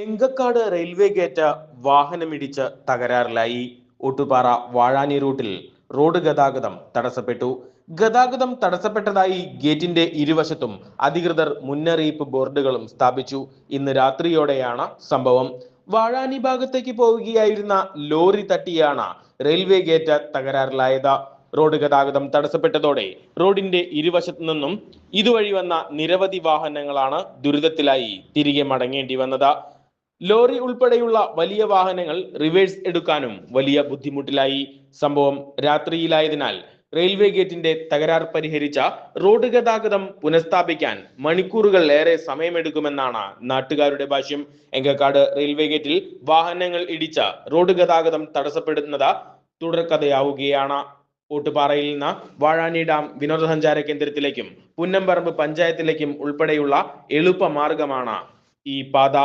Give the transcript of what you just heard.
Enkakkad railway gate വാഹനമിടിച്ച് തകരാറിലായി. ഒട്ടുപാറ വാഴാനി റൂട്ടിൽ റോഡ് ഗതാഗതം തടസ്സപ്പെട്ടു. ഗതാഗതം തടസ്സപ്പെട്ടതായി ഗേറ്റിന്റെ ഇരുവശത്തും അധികൃതർ മുന്നറിയിപ്പ് ബോർഡുകളും സ്ഥാപിച്ചു. ഇന്ന് രാത്രിയോടെയാണ് സംഭവം. വാഴാനി ഭാഗത്തേക്ക് പോവുകയായിരുന്ന ലോറി തട്ടിയാണ് റെയിൽവേ ഗേറ്റ് തകരാറിലായത്. റോഡ് ഗതാഗതം തടസ്സപ്പെട്ടതോടെ റോഡിന്റെ ഇരുവശത്തു നിന്നും ഇതുവഴി വന്ന നിരവധി വാഹനങ്ങളാണ് ദുരിതത്തിലായി തിരികെ മടങ്ങേണ്ടി വന്നത്. ലോറി ഉൾപ്പെടെയുള്ള വലിയ വാഹനങ്ങൾ റിവേഴ്സ് എടുക്കാനും വലിയ ബുദ്ധിമുട്ടിലായി. സംഭവം രാത്രിയിലായതിനാൽ റെയിൽവേ ഗേറ്റിന്റെ തകരാർ പരിഹരിച്ച റോഡ് ഗതാഗതം പുനഃസ്ഥാപിക്കാൻ മണിക്കൂറുകൾ ഏറെ സമയമെടുക്കുമെന്നാണ് നാട്ടുകാരുടെ ഭാഷ്യം. എങ്കക്കാട് റെയിൽവേ ഗേറ്റിൽ വാഹനങ്ങൾ ഇടിച്ച റോഡ് ഗതാഗതം തടസ്സപ്പെടുന്നത് തുടർക്കഥയാവുകയാണ്. ഓട്ടുപാറയിൽ നിന്ന് വാഴാനി ഡാം വിനോദസഞ്ചാര കേന്ദ്രത്തിലേക്കും പുന്നമ്പറമ്പ് പഞ്ചായത്തിലേക്കും ഉൾപ്പെടെയുള്ള എളുപ്പ മാർഗമാണ് ഈ പാത.